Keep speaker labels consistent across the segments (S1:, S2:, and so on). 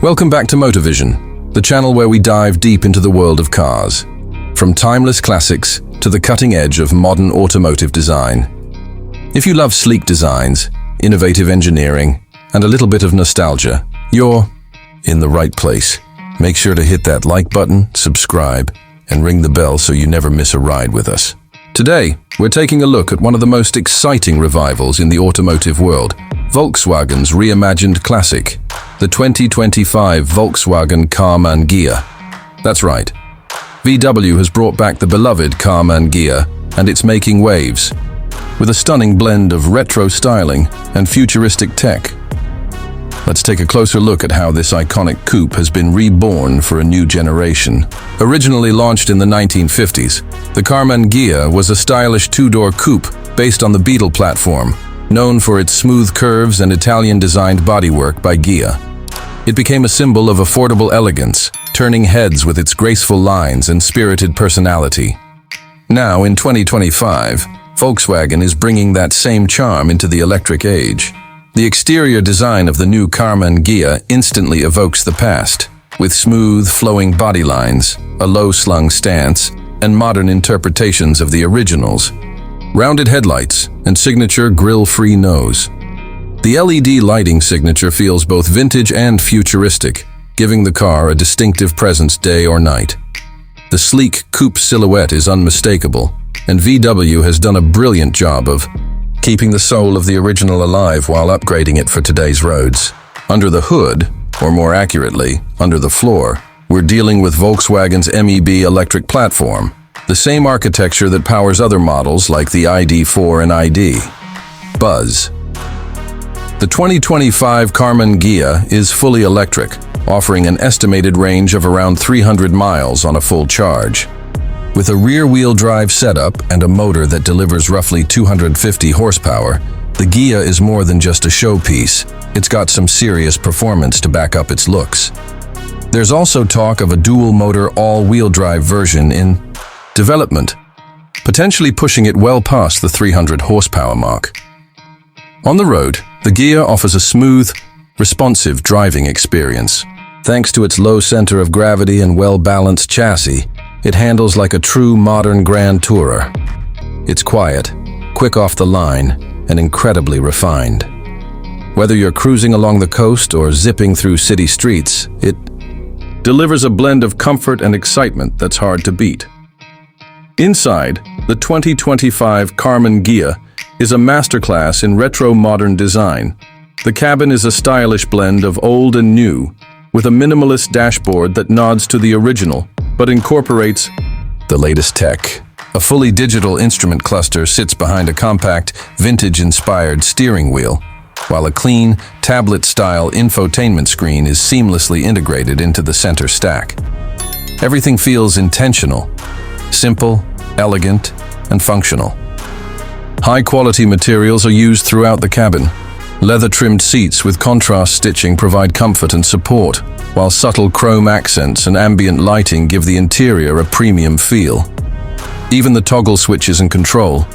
S1: Welcome back to Motorvision, the channel where we dive deep into the world of cars. From timeless classics to the cutting edge of modern automotive design. If you love sleek designs, innovative engineering, and a little bit of nostalgia, you're in the right place. Make sure to hit that like button, subscribe, and ring the bell so you never miss a ride with us. Today, we're taking a look at one of the most exciting revivals in the automotive world, Volkswagen's reimagined classic, the 2025 Volkswagen Karmann Ghia. That's right. VW has brought back the beloved Karmann Ghia, and it's making waves, with a stunning blend of retro styling and futuristic tech. Let's take a closer look at how this iconic coupe has been reborn for a new generation. Originally launched in the 1950s, the Karmann Ghia was a stylish two-door coupe based on the Beetle platform, known for its smooth curves and Italian-designed bodywork by Ghia. It became a symbol of affordable elegance, turning heads with its graceful lines and spirited personality. Now, in 2025, Volkswagen is bringing that same charm into the electric age. The exterior design of the new Karmann Ghia instantly evokes the past, with smooth, flowing body lines, a low-slung stance, and modern interpretations of the originals. Rounded headlights and signature grille-free nose. The LED lighting signature feels both vintage and futuristic, giving the car a distinctive presence day or night. The sleek coupe silhouette is unmistakable, and VW has done a brilliant job of keeping the soul of the original alive while upgrading it for today's roads. Under the hood, or more accurately, under the floor, we're dealing with Volkswagen's MEB electric platform, the same architecture that powers other models like the ID.4 and ID. Buzz. The 2025 Karmann Ghia is fully electric, offering an estimated range of around 300 miles on a full charge. With a rear-wheel drive setup and a motor that delivers roughly 250 horsepower, the Ghia is more than just a showpiece. It's got some serious performance to back up its looks. There's also talk of a dual-motor all-wheel drive version in development, potentially pushing it well past the 300 horsepower mark. On the road, the Ghia offers a smooth, responsive driving experience. Thanks to its low center of gravity and well-balanced chassis, it handles like a true modern Grand Tourer. It's quiet, quick off the line, and incredibly refined. Whether you're cruising along the coast or zipping through city streets, it delivers a blend of comfort and excitement that's hard to beat. Inside, the 2025 Karmann Ghia is a masterclass in retro-modern design. The cabin is a stylish blend of old and new, with a minimalist dashboard that nods to the original, but incorporates the latest tech. A fully digital instrument cluster sits behind a compact, vintage-inspired steering wheel, while a clean, tablet-style infotainment screen is seamlessly integrated into the center stack. Everything feels intentional, simple, elegant, and functional. High-quality materials are used throughout the cabin. Leather-trimmed seats with contrast stitching provide comfort and support, while subtle chrome accents and ambient lighting give the interior a premium feel. Even the toggle switches and control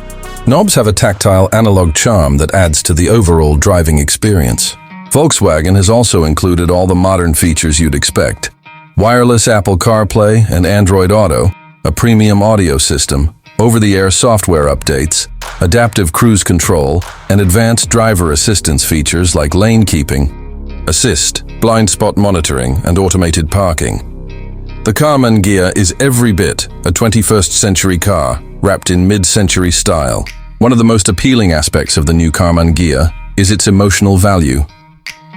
S1: knobs have a tactile analog charm that adds to the overall driving experience. Volkswagen has also included all the modern features you'd expect. Wireless Apple CarPlay and Android Auto, a premium audio system, over-the-air software updates, adaptive cruise control, and advanced driver assistance features like lane keeping, assist, blind spot monitoring, and automated parking. The Karmann Ghia is every bit a 21st century car, wrapped in mid-century style. One of the most appealing aspects of the new Karmann Ghia is its emotional value.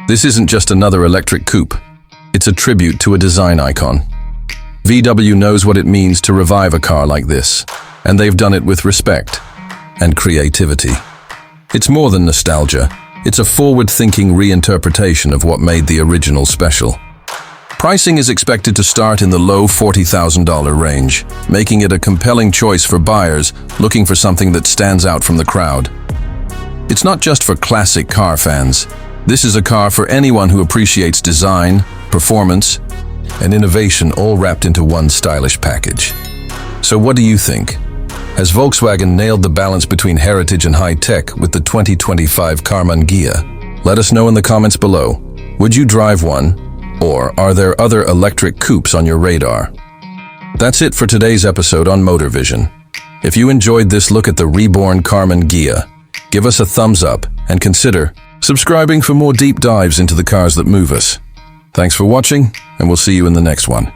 S1: This isn't just another electric coupe. It's a tribute to a design icon. VW knows what it means to revive a car like this, and they've done it with respect and creativity. It's more than nostalgia. It's a forward-thinking reinterpretation of what made the original special. Pricing is expected to start in the low $40,000 range, making it a compelling choice for buyers looking for something that stands out from the crowd. It's not just for classic car fans. This is a car for anyone who appreciates design, performance, and innovation all wrapped into one stylish package. So what do you think? Has Volkswagen nailed the balance between heritage and high-tech with the 2025 Karmann Ghia? Let us know in the comments below. Would you drive one? Or are there other electric coupes on your radar? That's it for today's episode on Motor Vision. If you enjoyed this look at the reborn Karmann Ghia, give us a thumbs up and consider subscribing for more deep dives into the cars that move us. Thanks for watching, and we'll see you in the next one.